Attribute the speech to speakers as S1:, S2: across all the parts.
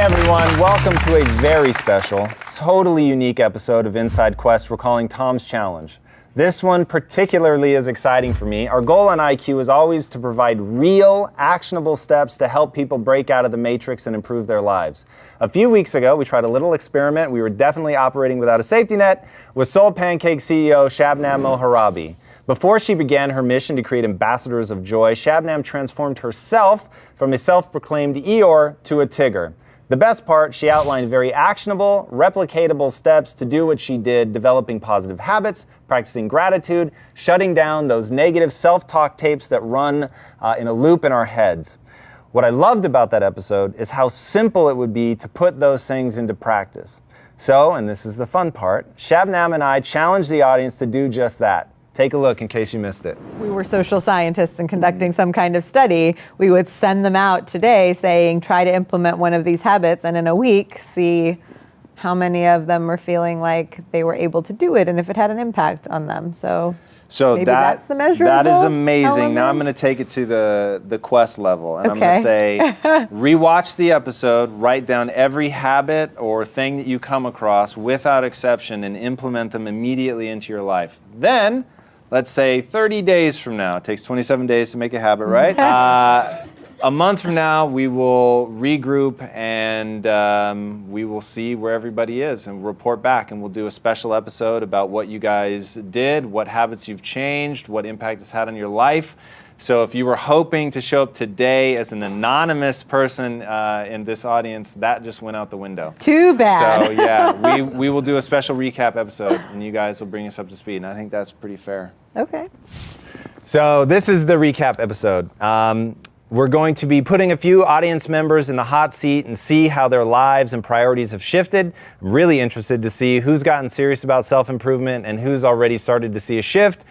S1: everyone, welcome to a very special, totally unique episode of Inside Quest we're calling Tom's Challenge. This one particularly is exciting for me. Our goal on IQ is always to provide real, actionable steps to help people break out of the matrix and improve their lives. A few weeks ago, we tried a little experiment. We were definitely operating without a safety net with SoulPancake CEO Shabnam Mogharabi. Before she began her mission to create ambassadors of joy, Shabnam transformed herself from a self-proclaimed Eeyore to a Tigger. The best part, she outlined very actionable, replicatable steps to do what she did, developing positive habits, practicing gratitude, shutting down those negative self-talk tapes that run in a loop in our heads. What I loved about that episode is how simple it would be to put those things into practice. So, and this is the fun part, Shabnam and I challenged the audience to do just that. Take a look in case you missed it.
S2: If we were social scientists and conducting some kind of study, we would send them out today saying, try to implement one of these habits, and in a week, see how many of them were feeling like they were able to do it and if it had an impact on them. So maybe that's the measurable
S1: That is amazing.
S2: element.
S1: Now I'm going to take it to the quest level, and I'm going to say, rewatch the episode, write down every habit or thing that you come across without exception, and implement them immediately into your life. Then, let's say 30 days from now, it takes 27 days to make a habit, right? A month from now, we will regroup and we will see where everybody is and report back, and we'll do a special episode about what you guys did, what habits you've changed, what impact it's had on your life. So if you were hoping to show up today as an anonymous person in this audience, that just went out the window.
S2: Too bad.
S1: So yeah, we will do a special recap episode, and you guys will bring us up to speed, and I think that's pretty fair.
S2: Okay.
S1: So this is the recap episode. We're going to be putting a few audience members in the hot seat and see how their lives and priorities have shifted. I'm really interested to see who's gotten serious about self-improvement and who's already started to see a shift,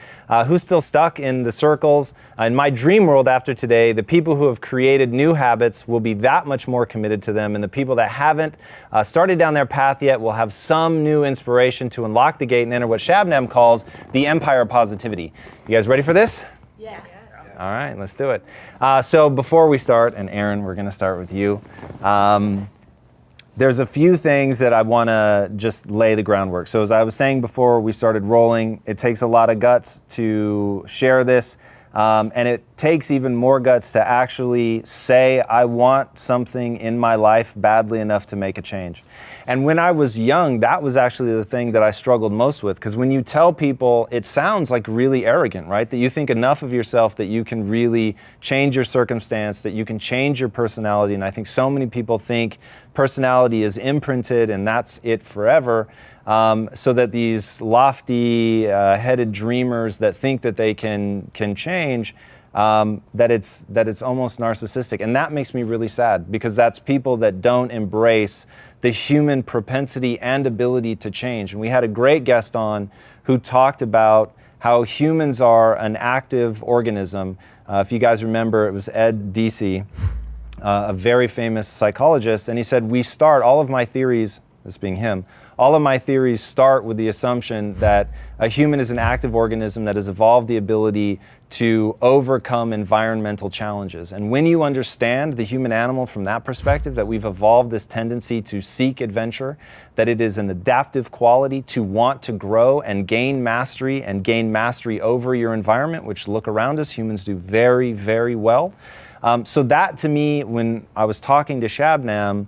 S1: who's still stuck in the circles. In my dream world after today, the people who have created new habits will be that much more committed to them, and the people that haven't started down their path yet will have some new inspiration to unlock the gate and enter what Shabnam calls the empire of positivity. You guys ready for this?
S2: Yes.
S1: All right, let's do it. So before we start, and Erin, we're going to start with you. There's a few things that I want to just lay the groundwork. So as I was saying before we started rolling, it takes a lot of guts to share this. And it takes even more guts to actually say, I want something in my life badly enough to make a change. And when I was young, that was actually the thing that I struggled most with. Because when you tell people, it sounds like really arrogant, right? That you think enough of yourself that you can really change your circumstance, that you can change your personality. And I think so many people think personality is imprinted and that's it forever. So that these lofty headed dreamers that think that they can change, that it's almost narcissistic. And that makes me really sad, because that's people that don't embrace the human propensity and ability to change. And we had a great guest on who talked about how humans are an active organism. If you guys remember, it was Ed Deci, a very famous psychologist, and he said, all of my theories, this being him, all of my theories start with the assumption that a human is an active organism that has evolved the ability to overcome environmental challenges. And when you understand the human animal from that perspective, that we've evolved this tendency to seek adventure, that it is an adaptive quality to want to grow and gain mastery over your environment, which look around us, humans do very, very well. So that to me, when I was talking to Shabnam,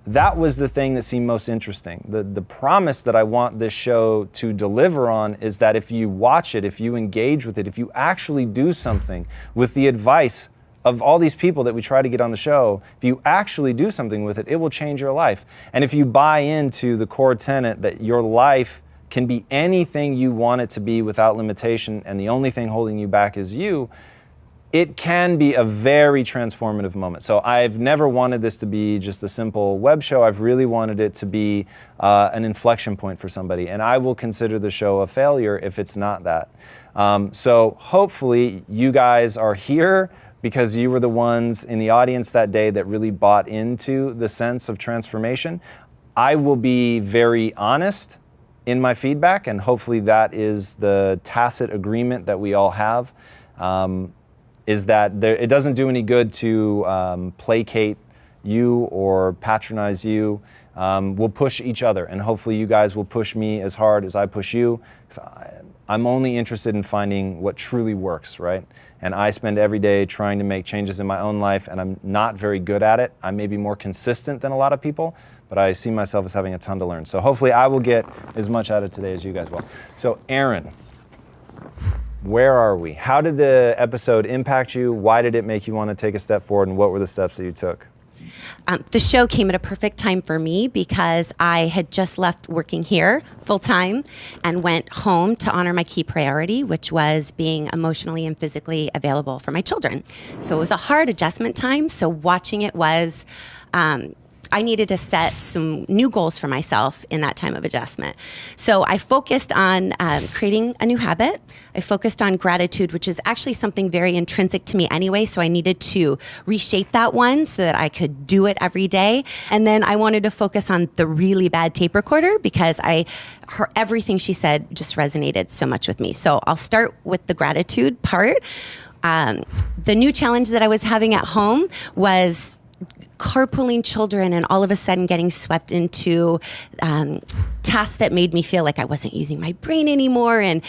S1: that was the thing that seemed most interesting. The promise that I want this show to deliver on is that if you watch it, if you engage with it, if you actually do something with the advice of all these people that we try to get on the show, if you actually do something with it, it will change your life. And if you buy into the core tenet that your life can be anything you want it to be without limitation, and the only thing holding you back is you, it can be a very transformative moment. So I've never wanted this to be just a simple web show. I've really wanted it to be an inflection point for somebody. And I will consider the show a failure if it's not that. So hopefully you guys are here because you were the ones in the audience that day that really bought into the sense of transformation. I will be very honest in my feedback, and hopefully that is the tacit agreement that we all have. Is that it doesn't do any good to placate you or patronize you. We'll push each other, and hopefully you guys will push me as hard as I push you. 'Cause I'm only interested in finding what truly works, right? And I spend every day trying to make changes in my own life, and I'm not very good at it. I may be more consistent than a lot of people, but I see myself as having a ton to learn. So hopefully I will get as much out of today as you guys will. So Erin, where are we? How did the episode impact you? Why did it make you want to take a step forward, and what were the steps that you took?
S3: The show came at a perfect time for me because I had just left working here full time and went home to honor my key priority, which was being emotionally and physically available for my children. So it was a hard adjustment time. So watching it was, I needed to set some new goals for myself in that time of adjustment. So I focused on creating a new habit. I focused on gratitude, which is actually something very intrinsic to me anyway. So I needed to reshape that one so that I could do it every day. And then I wanted to focus on the really bad tape recorder because everything she said just resonated so much with me. So I'll start with the gratitude part. The new challenge that I was having at home was carpooling children and all of a sudden getting swept into tasks that made me feel like I wasn't using my brain anymore, and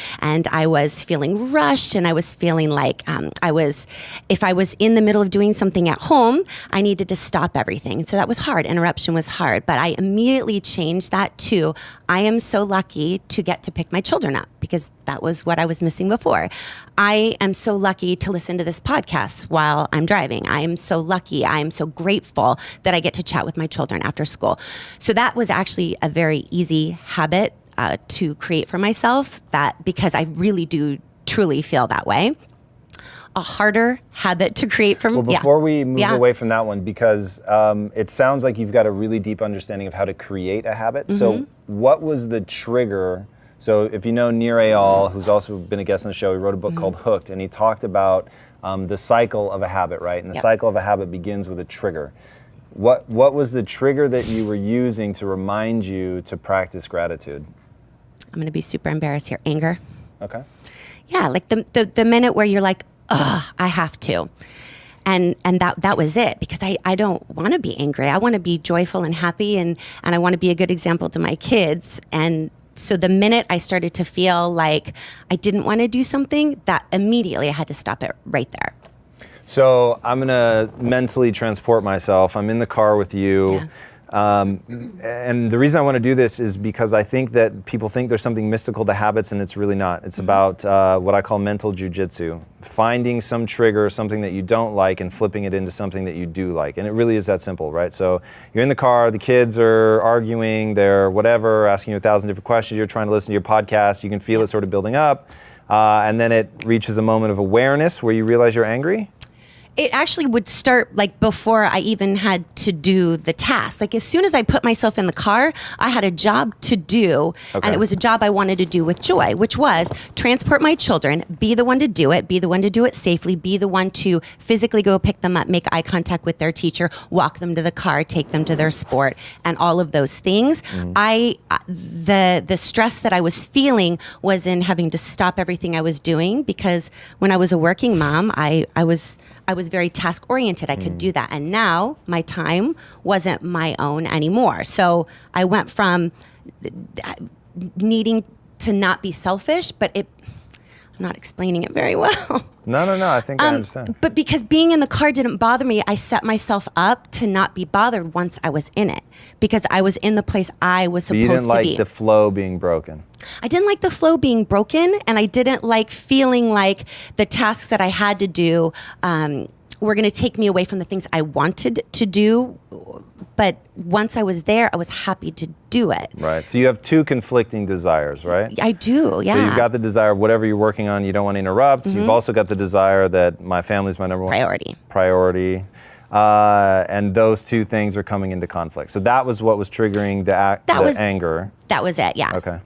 S3: I was feeling rushed, and I was feeling like if I was in the middle of doing something at home, I needed to stop everything. So that was hard. Interruption was hard, but I immediately changed that to, I am so lucky to get to pick my children up, because that was what I was missing before. I am so lucky to listen to this podcast while I'm driving. I am so lucky. I am so grateful that I get to chat with my children after school. So that was actually a very easy habit to create for myself, that because I really do truly feel that way. A harder habit to create from.
S1: Well, before we move away from that one, because it sounds like you've got a really deep understanding of how to create a habit. Mm-hmm. So what was the trigger? So if you know Nir Eyal, who's also been a guest on the show, he wrote a book called Hooked, and he talked about the cycle of a habit, right? And the cycle of a habit begins with a trigger. What was the trigger that you were using to remind you to practice gratitude?
S3: I'm going to be super embarrassed here. Anger.
S1: Okay.
S3: Yeah, like the minute where you're like, ugh, I have to. And that was it, because I don't want to be angry. I want to be joyful and happy, and I want to be a good example to my kids. And so the minute I started to feel like I didn't want to do something, that immediately I had to stop it right there.
S1: So I'm gonna mentally transport myself. I'm in the car with you.
S3: Yeah.
S1: And the reason I want to do this is because I think that people think there's something mystical to habits, and it's really not. It's about what I call mental jujitsu, finding some trigger, something that you don't like, and flipping it into something that you do like. And it really is that simple, right? So you're in the car, the kids are arguing, they're whatever, asking you 1,000 different questions, you're trying to listen to your podcast, you can feel it sort of building up, and then it reaches a moment of awareness where you realize you're angry.
S3: It actually would start like before I even had to do the task. Like as soon as I put myself in the car, I had a job to do, and it was a job I wanted to do with joy, which was transport my children, be the one to do it safely, be the one to physically go pick them up, make eye contact with their teacher, walk them to the car, take them to their sport, and all of those things. The stress that I was feeling was in having to stop everything I was doing, because when I was a working mom, I was very task oriented. I could do that. And now my time wasn't my own anymore. So I went from needing to not be selfish, but I'm not explaining it very well.
S1: No, I think I understand.
S3: But because being in the car didn't bother me, I set myself up to not be bothered once I was in it, because I was in the place I was supposed to be.
S1: You didn't like the flow being broken.
S3: I didn't like the flow being broken, and I didn't like feeling like the tasks that I had to do were going to take me away from the things I wanted to do. But once I was there, I was happy to do it.
S1: Right. So you have two conflicting desires, right?
S3: I do, yeah.
S1: So you've got the desire of whatever you're working on, you don't want to interrupt. You've also got the desire that my family's my number one priority. And those two things are coming into conflict. So that was what was triggering the anger.
S3: That was it, yeah.
S1: Okay.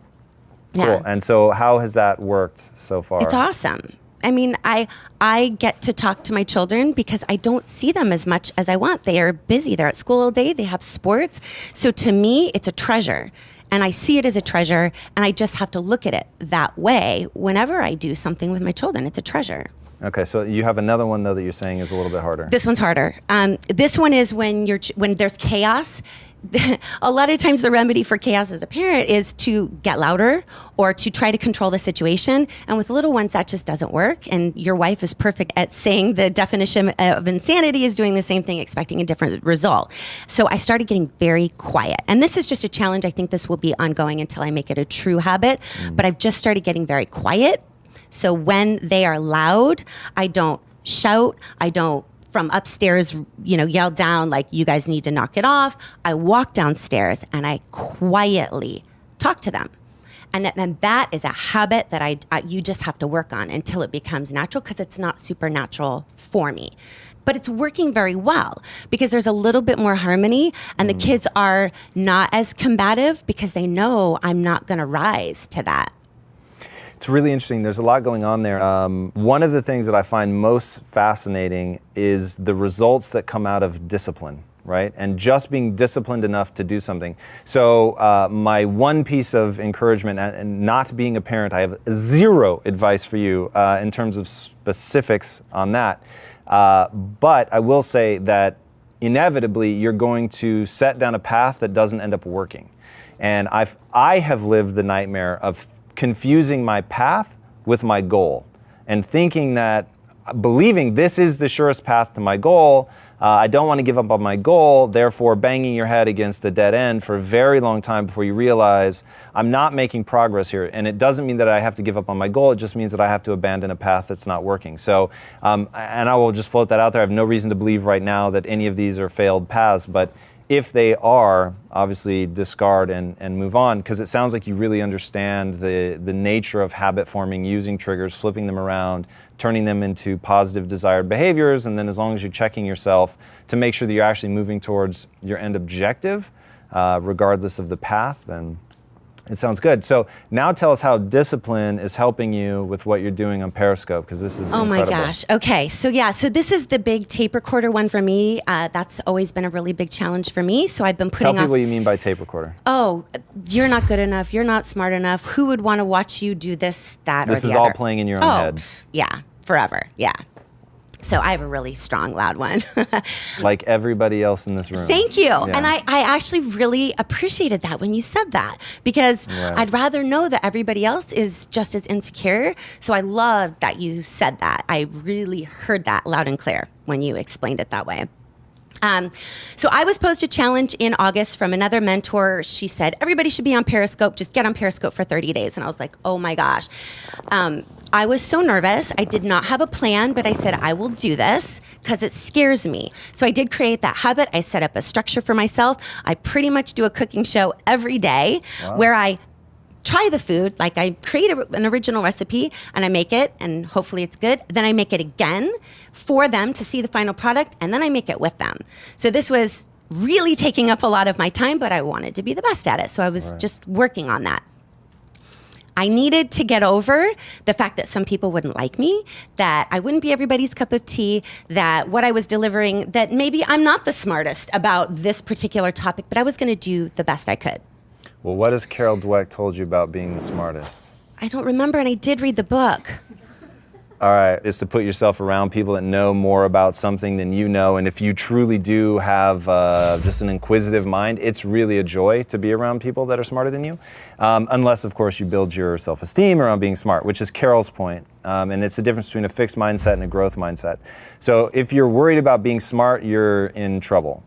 S3: Yeah.
S1: Cool. And so how has that worked so far?
S3: It's awesome. I mean, I get to talk to my children because I don't see them as much as I want. They are busy. They're at school all day. They have sports. So to me, it's a treasure. And I see it as a treasure, and I just have to look at it that way whenever I do something with my children. It's a treasure.
S1: Okay, so you have another one though that you're saying is a little bit harder.
S3: This one's harder. This one is when there's chaos. A lot of times the remedy for chaos as a parent is to get louder or to try to control the situation. And with little ones, that just doesn't work. And your wife is perfect at saying the definition of insanity is doing the same thing, expecting a different result. So I started getting very quiet. And this is just a challenge. I think this will be ongoing until I make it a true habit. But I've just started getting very quiet. So when they are loud, I don't shout. I don't from upstairs, yell down like, you guys need to knock it off. I walk downstairs and I quietly talk to them. And then that is a habit that you just have to work on until it becomes natural, because it's not supernatural for me. But it's working very well because there's a little bit more harmony, and the kids are not as combative because they know I'm not going to rise to that.
S1: It's really interesting. There's a lot going on there. One of the things that I find most fascinating is the results that come out of discipline, right? And just being disciplined enough to do something. So my one piece of encouragement, and not being a parent, I have zero advice for you in terms of specifics on that. But I will say that inevitably you're going to set down a path that doesn't end up working. And I have lived the nightmare of confusing my path with my goal and believing this is the surest path to my goal. I don't want to give up on my goal, therefore banging your head against a dead end for a very long time before you realize I'm not making progress here. And it doesn't mean that I have to give up on my goal, it just means that I have to abandon a path that's not working. So, and I will just float that out there. I have no reason to believe right now that any of these are failed paths, but if they are, obviously discard and move on, because it sounds like you really understand the nature of habit forming, using triggers, flipping them around, turning them into positive desired behaviors, and then as long as you're checking yourself to make sure that you're actually moving towards your end objective, regardless of the path, then it sounds good. So now tell us how discipline is helping you with what you're doing on Periscope, because this is incredible.
S3: Oh my gosh. Okay. So this is the big tape recorder one for me. That's always been a really big challenge for me. So I've been putting
S1: Tell people what you mean by tape recorder.
S3: Oh, you're not good enough. You're not smart enough. Who would want to watch you do this, that, or the other?
S1: This is all playing in your own head.
S3: Yeah. Forever. Yeah. So I have a really strong, loud one.
S1: Like everybody else in this room.
S3: Thank you.
S1: Yeah.
S3: And I actually really appreciated that when you said that, because I'd rather know that everybody else is just as insecure. So I loved that you said that. I really heard that loud and clear when you explained it that way. So I was posed a challenge in August from another mentor. She said, everybody should be on Periscope. Just get on Periscope for 30 days. And I was like, oh my gosh. I was so nervous. I did not have a plan, but I said, I will do this because it scares me. So I did create that habit. I set up a structure for myself. I pretty much do a cooking show every day where I try the food, like I create an original recipe and I make it and hopefully it's good. Then I make it again for them to see the final product, and then I make it with them. So this was really taking up a lot of my time, but I wanted to be the best at it. So I was just working on that. I needed to get over the fact that some people wouldn't like me, that I wouldn't be everybody's cup of tea, that what I was delivering, that maybe I'm not the smartest about this particular topic, but I was going to do the best I could.
S1: Well, what has Carol Dweck told you about being the smartest?
S3: I don't remember, and I did read the book.
S1: All right, is to put yourself around people that know more about something than you know. And if you truly do have just an inquisitive mind, it's really a joy to be around people that are smarter than you. Unless, of course, you build your self-esteem around being smart, which is Carol's point. And it's the difference between a fixed mindset and a growth mindset. So if you're worried about being smart, you're in trouble.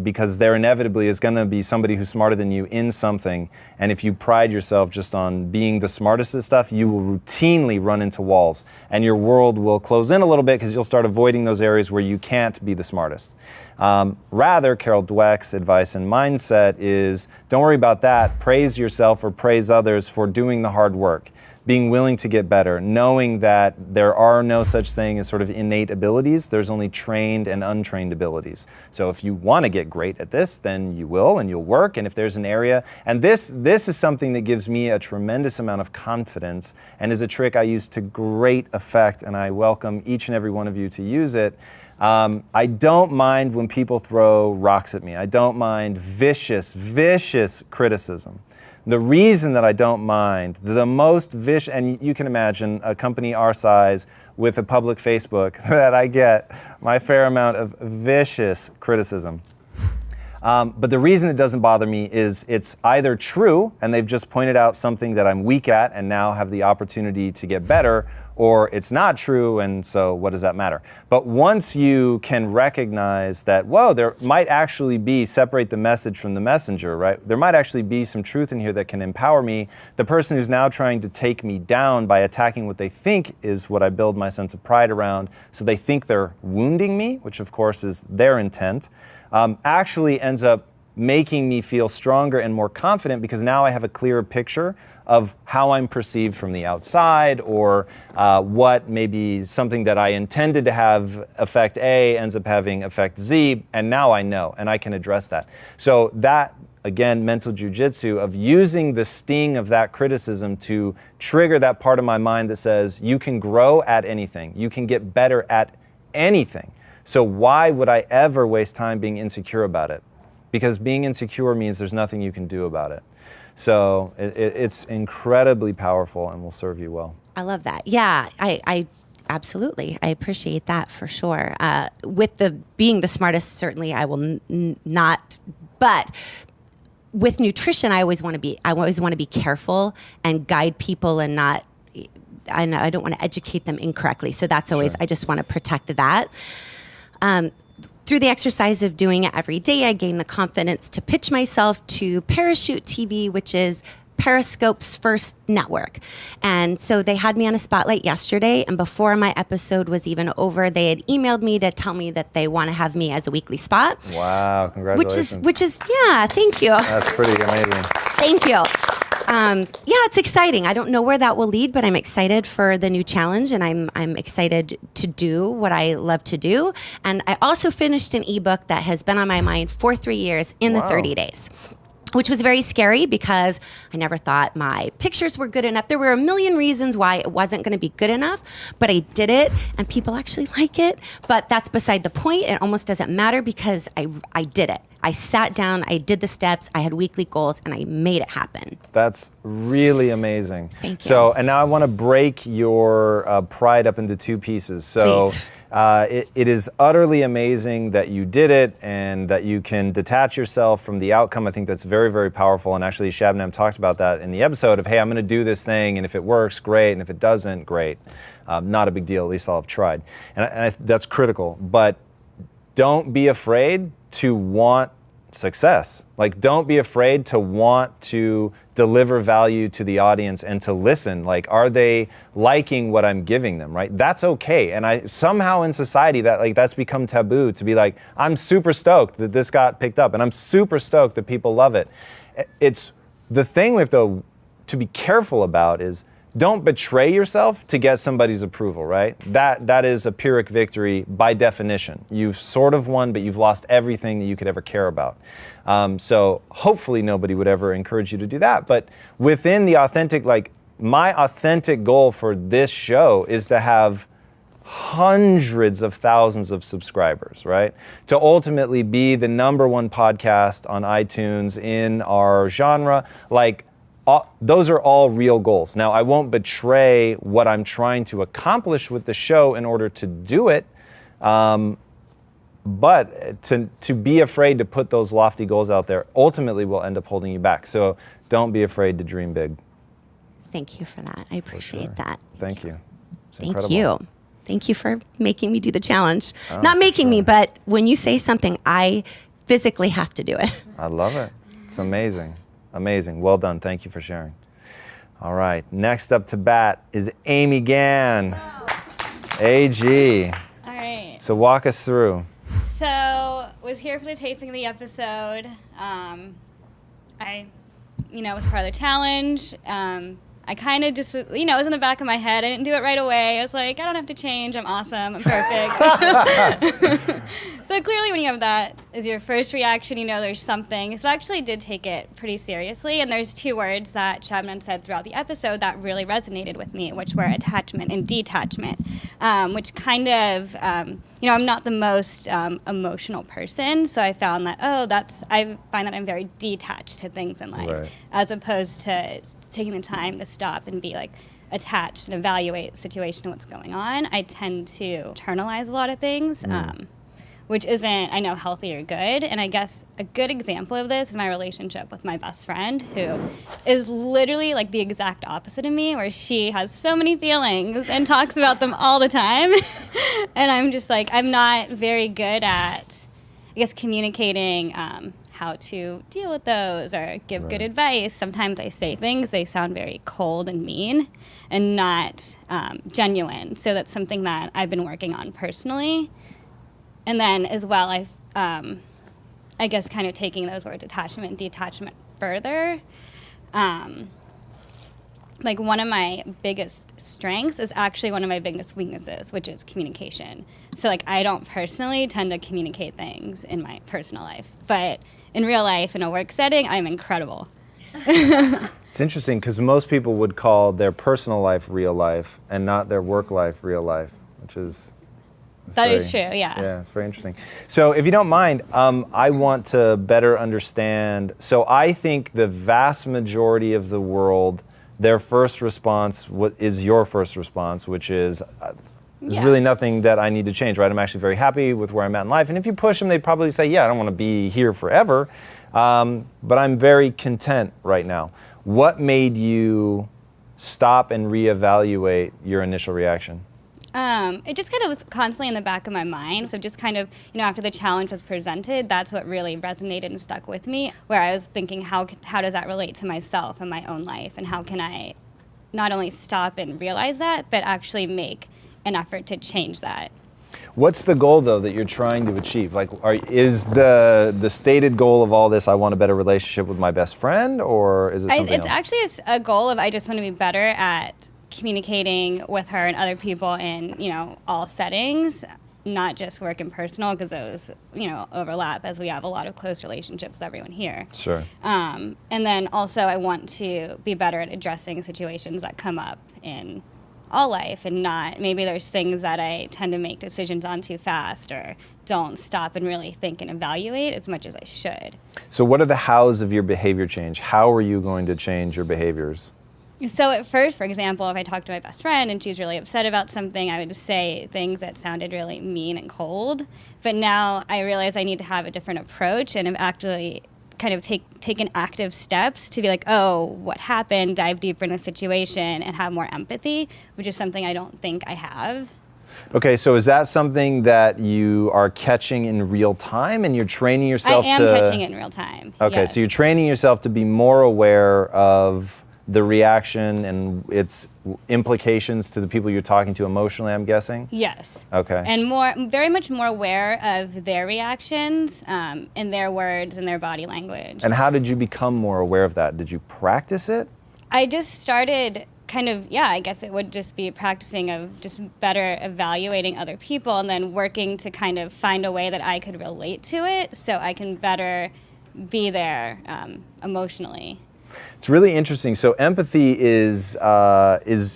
S1: Because there inevitably is going to be somebody who's smarter than you in something. And if you pride yourself just on being the smartest at stuff, you will routinely run into walls. And your world will close in a little bit because you'll start avoiding those areas where you can't be the smartest. Rather, Carol Dweck's advice and mindset is, don't worry about that. Praise yourself or praise others for doing the hard work. Being willing to get better, knowing that there are no such thing as sort of innate abilities. There's only trained and untrained abilities. So if you want to get great at this, then you will, and you'll work. And if there's an area, and this is something that gives me a tremendous amount of confidence and is a trick I use to great effect, and I welcome each and every one of you to use it. I don't mind when people throw rocks at me. I don't mind vicious criticism. The reason that I don't mind, the most vicious, and you can imagine a company our size with a public Facebook that I get my fair amount of vicious criticism. But the reason it doesn't bother me is it's either true and they've just pointed out something that I'm weak at and now have the opportunity to get better, or it's not true, and so what does that matter? But once you can recognize that, whoa, there might actually be, separate the message from the messenger, right? There might actually be some truth in here that can empower me. The person who's now trying to take me down by attacking what they think is what I build my sense of pride around, so they think they're wounding me, which of course is their intent, actually ends up making me feel stronger and more confident, because now I have a clearer picture of how I'm perceived from the outside, or what maybe something that I intended to have effect A ends up having effect Z, and now I know, and I can address that. So that, again, mental jujitsu of using the sting of that criticism to trigger that part of my mind that says, you can grow at anything, you can get better at anything. So why would I ever waste time being insecure about it? Because being insecure means there's nothing you can do about it. So it's incredibly powerful and will serve you well.
S3: I love that. Yeah, I absolutely. I appreciate that for sure. With the being the smartest, certainly I will not. But with nutrition, I always want to be careful and guide people and not. I don't want to educate them incorrectly. So that's always. Sure. I just want to protect that. Through the exercise of doing it every day, I gained the confidence to pitch myself to Parachute TV, which is Periscope's first network. And so they had me on a spotlight yesterday, and before my episode was even over, they had emailed me to tell me that they want to have me as a weekly spot.
S1: Wow, congratulations.
S3: Which is yeah, thank you.
S1: That's pretty amazing.
S3: Thank you. Yeah, it's exciting. I don't know where that will lead, but I'm excited for the new challenge, and I'm excited to do what I love to do. And I also finished an ebook that has been on my mind for 3 years in the 30 days. Which was very scary because I never thought my pictures were good enough. There were a million reasons why it wasn't going to be good enough, but I did it, and people actually like it. But that's beside the point. It almost doesn't matter because I did it. I sat down, I did the steps, I had weekly goals, and I made it happen.
S1: That's really amazing.
S3: Thank you.
S1: So, and now I want to break your pride up into two pieces. So, it is utterly amazing that you did it and that you can detach yourself from the outcome. I think that's very, very powerful. And actually, Shabnam talks about that in the episode of, hey, I'm going to do this thing, and if it works, great, and if it doesn't, great. Not a big deal, at least I'll have tried. And that's critical. But don't be afraid to want success. Like, don't be afraid to want to deliver value to the audience and to listen. Like, are they liking what I'm giving them, right? That's okay. And somehow in society that's become taboo to be like, I'm super stoked that this got picked up, and I'm super stoked that people love it. It's the thing we have to be careful about is, don't betray yourself to get somebody's approval, right? That is a Pyrrhic victory by definition. You've sort of won, but you've lost everything that you could ever care about. So hopefully nobody would ever encourage you to do that. But within the authentic, my authentic goal for this show is to have hundreds of thousands of subscribers, right? To ultimately be the #1 podcast on iTunes in our genre, those are all real goals. Now, I won't betray what I'm trying to accomplish with the show in order to do it, but to be afraid to put those lofty goals out there ultimately will end up holding you back. So don't be afraid to dream big.
S3: Thank you for that. I appreciate that.
S1: Thank you.
S3: Thank you. Thank you for making me do the challenge. Not making me, but when you say something, I physically have to do it.
S1: I love it. It's amazing. Amazing. Well done. Thank you for sharing. All right. Next up to bat is Amy Gann. AG.
S4: All right.
S1: So walk us through.
S4: So was here for the taping of the episode. Was part of the challenge. I kind of just, it was in the back of my head. I didn't do it right away. I was like, I don't have to change. I'm awesome. I'm perfect. So clearly when you have that as your first reaction, there's something. So I actually did take it pretty seriously. And there's 2 words that Shabnam said throughout the episode that really resonated with me, which were attachment and detachment, which kind of, I'm not the most emotional person. So I found that, I find that I'm very detached to things in life,
S1: right,
S4: as opposed to taking the time to stop and be like, attach and evaluate the situation, what's going on, I tend to internalize a lot of things, which isn't, I know, healthy or good. And I guess a good example of this is my relationship with my best friend, who is literally like the exact opposite of me, where she has so many feelings and talks about them all the time. And I'm just like, I'm not very good at, I guess, communicating how to deal with those or give good advice. Sometimes I say things, they sound very cold and mean and not genuine. So that's something that I've been working on personally. And then as well, I guess kind of taking those words attachment and detachment further. Like one of my biggest strengths is actually one of my biggest weaknesses, which is communication. So like I don't personally tend to communicate things in my personal life, but in real life, in a work setting, I'm incredible.
S1: It's interesting because most people would call their personal life real life and not their work life real life, which is...
S4: That is true, yeah.
S1: Yeah, it's very interesting. So if you don't mind, I want to better understand. So I think the vast majority of the world, their first response is your first response, which is, there's really nothing that I need to change, right? I'm actually very happy with where I'm at in life. And if you push them, they'd probably say, yeah, I don't want to be here forever. But I'm very content right now. What made you stop and reevaluate your initial reaction?
S4: It just kind of was constantly in the back of my mind. So just kind of, after the challenge was presented, that's what really resonated and stuck with me, where I was thinking, how does that relate to myself and my own life? And how can I not only stop and realize that, but actually make an effort to change that?
S1: What's the goal, though, that you're trying to achieve? Like, is the stated goal of all this, I want a better relationship with my best friend, or is it something else?
S4: It's actually a goal of I just want to be better at communicating with her and other people in, all settings, not just work and personal, because those, overlap, as we have a lot of close relationships with everyone here.
S1: Sure.
S4: And then also I want to be better at addressing situations that come up in all life, and not, maybe there's things that I tend to make decisions on too fast or don't stop and really think and evaluate as much as I should.
S1: So what are the hows of your behavior change? How are you going to change your behaviors?
S4: So at first, for example, if I talked to my best friend and she was really upset about something, I would say things that sounded really mean and cold. But now I realize I need to have a different approach, and I've actually kind of taken active steps to be like, oh, what happened, dive deeper in the situation and have more empathy, which is something I don't think I have.
S1: Okay, so is that something that you are catching in real time and you're training yourself to...
S4: I am catching it in real time.
S1: Okay,
S4: yes.
S1: So you're training yourself to be more aware of the reaction and its implications to the people you're talking to emotionally, I'm guessing?
S4: Yes.
S1: Okay.
S4: And very much more aware of their reactions and their words and their body language.
S1: And how did you become more aware of that? Did you practice it?
S4: I just started kind of, I guess it would just be practicing of just better evaluating other people and then working to kind of find a way that I could relate to it so I can better be there emotionally.
S1: It's really interesting. So empathy is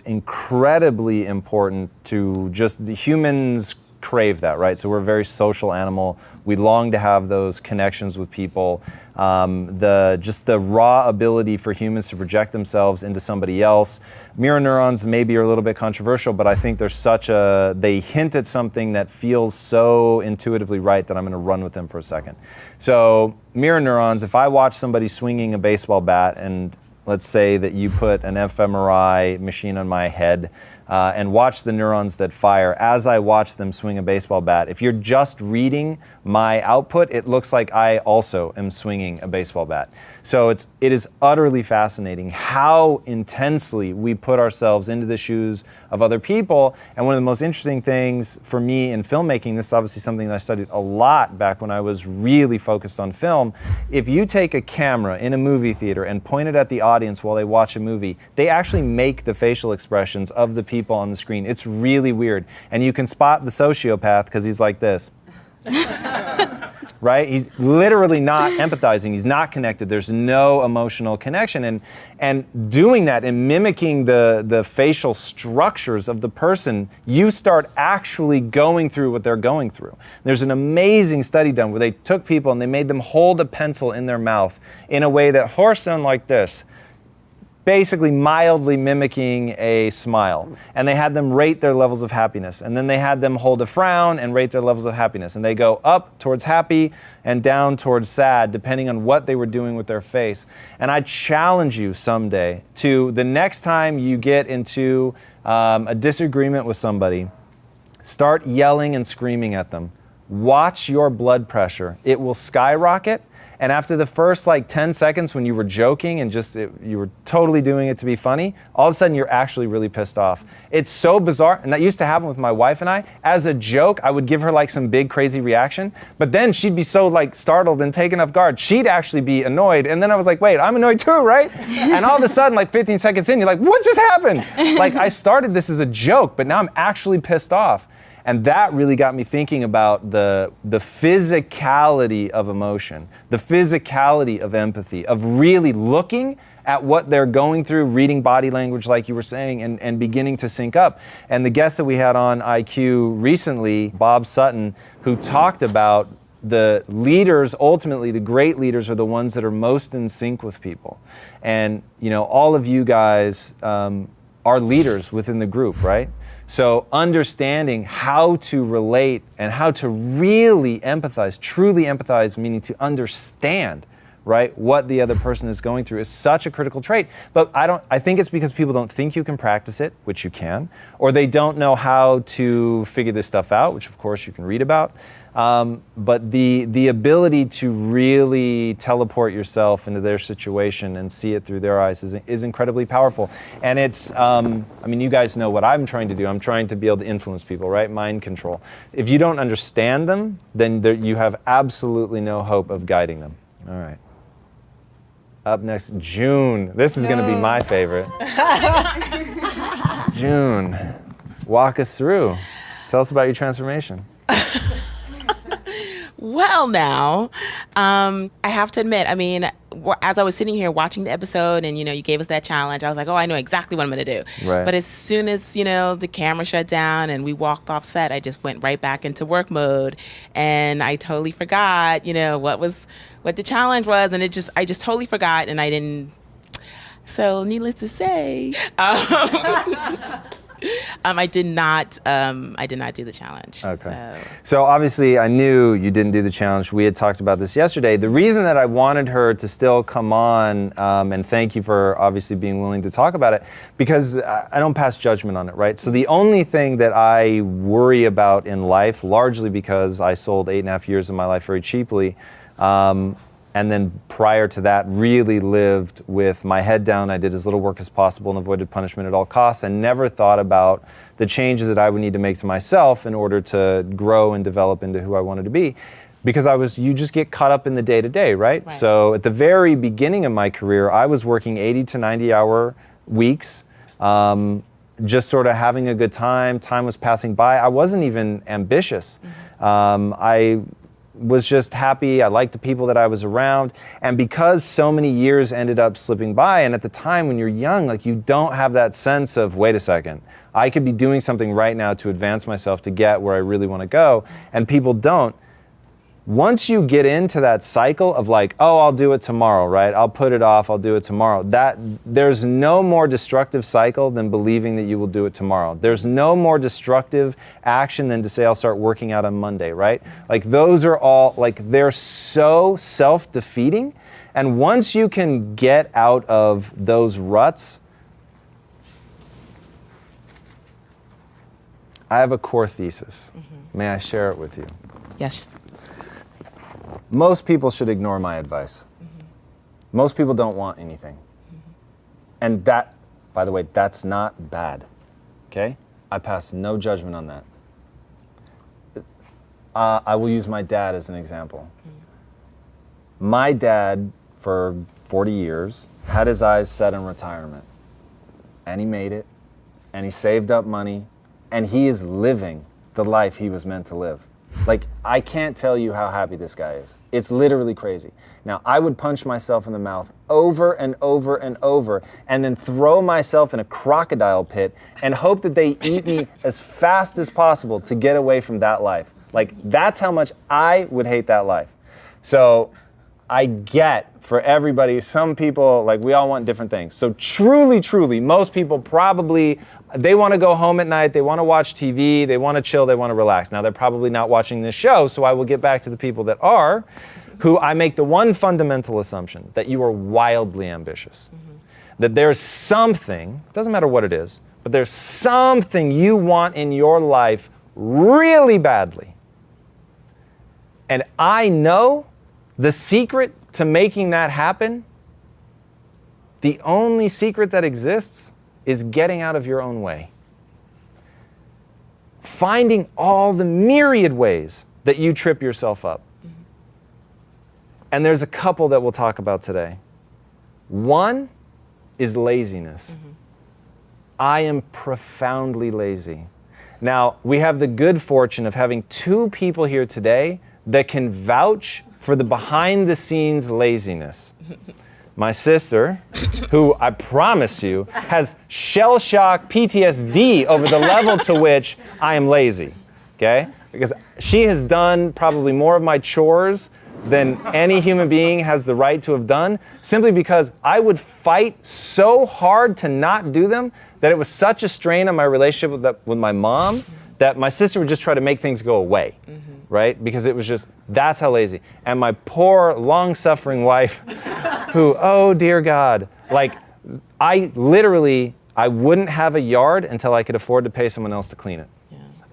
S1: incredibly important to just the humans crave that, right? So we're a very social animal. We long to have those connections with people. The raw ability for humans to project themselves into somebody else. Mirror neurons maybe are a little bit controversial, but I think they hint at something that feels so intuitively right that I'm going to run with them for a second. So mirror neurons, if I watch somebody swinging a baseball bat, and let's say that you put an fMRI machine on my head and watch the neurons that fire as I watch them swing a baseball bat. If you're just reading my output, it looks like I also am swinging a baseball bat. So it is utterly fascinating how intensely we put ourselves into the shoes of other people. And one of the most interesting things for me in filmmaking, this is obviously something that I studied a lot back when I was really focused on film. If you take a camera in a movie theater and point it at the audience while they watch a movie, they actually make the facial expressions of the people on the screen. It's really weird. And you can spot the sociopath because he's like this. Right? He's literally not empathizing. He's not connected. There's no emotional connection. And doing that and mimicking the facial structures of the person, you start actually going through what they're going through. There's an amazing study done where they took people and they made them hold a pencil in their mouth in a way that horse sound like this. basically mildly mimicking a smile. And they had them rate their levels of happiness. And then they had them hold a frown and rate their levels of happiness. And they go up towards happy and down towards sad, depending on what they were doing with their face. And I challenge you someday to, the next time you get into a disagreement with somebody, start yelling and screaming at them. Watch your blood pressure. It will skyrocket. And after the first 10 seconds when you were joking and you were totally doing it to be funny, all of a sudden you're actually really pissed off. It's so bizarre. And that used to happen with my wife and I. As a joke, I would give her some big crazy reaction, but then she'd be so startled and taken off guard. She'd actually be annoyed. And then I was like, wait, I'm annoyed too, right? And all of a sudden, 15 seconds in, you're like, what just happened? I started this as a joke, but now I'm actually pissed off. And that really got me thinking about the physicality of emotion, the physicality of empathy, of really looking at what they're going through, reading body language like you were saying, and beginning to sync up. And the guest that we had on IQ recently, Bob Sutton, who talked about the leaders, ultimately the great leaders are the ones that are most in sync with people. And all of you guys are leaders within the group, right? So understanding how to relate and how to really empathize, truly empathize, meaning to understand, right, what the other person is going through is such a critical trait. But I think it's because people don't think you can practice it, which you can, or they don't know how to figure this stuff out, which of course you can read about. But the ability to really teleport yourself into their situation and see it through their eyes is incredibly powerful. And it's, you guys know what I'm trying to do. I'm trying to be able to influence people, right? Mind control. If you don't understand them, then you have absolutely no hope of guiding them. All right. Up next, June. This is going to be my favorite. June, walk us through. Tell us about your transformation.
S5: Well, now, I have to admit, as I was sitting here watching the episode and, you gave us that challenge, I was like, oh, I know exactly what I'm going to do.
S1: Right.
S5: But as soon as, the camera shut down and we walked off set, I just went right back into work mode. And I totally forgot, what the challenge was. And I just totally forgot, and I didn't. So needless to say, I did not do the challenge.
S1: Okay. So obviously I knew you didn't do the challenge. We had talked about this yesterday. The reason that I wanted her to still come on, and thank you for obviously being willing to talk about it, because I don't pass judgment on it, right? So the only thing that I worry about in life, largely because I sold 8.5 years of my life very cheaply, and then prior to that, really lived with my head down. I did as little work as possible and avoided punishment at all costs, and never thought about the changes that I would need to make to myself in order to grow and develop into who I wanted to be. Because you just get caught up in the day-to-day, right? So at the very beginning of my career, I was working 80 to 90-hour weeks, just sort of having a good time. Time was passing by. I wasn't even ambitious. I was just happy. I liked the people that I was around. And because so many years ended up slipping by, and at the time when you're young, you don't have that sense of, wait a second, I could be doing something right now to advance myself to get where I really want to go. And people don't. Once you get into that cycle of oh, I'll do it tomorrow, right? I'll put it off, I'll do it tomorrow. There's no more destructive cycle than believing that you will do it tomorrow. There's no more destructive action than to say, I'll start working out on Monday, right? Those are all, they're so self-defeating. And once you can get out of those ruts, I have a core thesis. May I share it with you?
S5: Yes.
S1: Most people should ignore my advice. Most people don't want anything. And that, by the way, that's not bad, okay? I pass no judgment on that. I will use my dad as an example. My dad, for 40 years, had his eyes set on retirement. And he made it, and he saved up money, and he is living the life he was meant to live. I can't tell you how happy this guy is. It's literally crazy. Now, I would punch myself in the mouth over and over and over, and then throw myself in a crocodile pit and hope that they eat me as fast as possible to get away from that life. That's how much I would hate that life. So I get for everybody, some people, like we all want different things. So truly, most people probably, they want to go home at night, they want to watch TV, they want to chill, they want to relax. Now they're probably not watching this show, so I will get back to the people that are, who I make the one fundamental assumption, that you are wildly ambitious. That there's something, doesn't matter what it is, but there's something you want in your life really badly. And I know the secret to making that happen, the only secret that exists is getting out of your own way. Finding all the myriad ways that you trip yourself up. And there's a couple that we'll talk about today. One is laziness. I am profoundly lazy. Now, we have the good fortune of having two people here today that can vouch for the behind-the-scenes laziness. My sister, who I promise you has shell shock PTSD over the level to which I am lazy, okay? Because she has done probably more of my chores than any human being has the right to have done, simply because I would fight so hard to not do them that it was such a strain on my relationship with my mom that my sister would just try to make things go away, right? Because it was just, that's how lazy. And my poor, long-suffering wife, who, oh dear God, like I wouldn't have a yard until I could afford to pay someone else to clean it.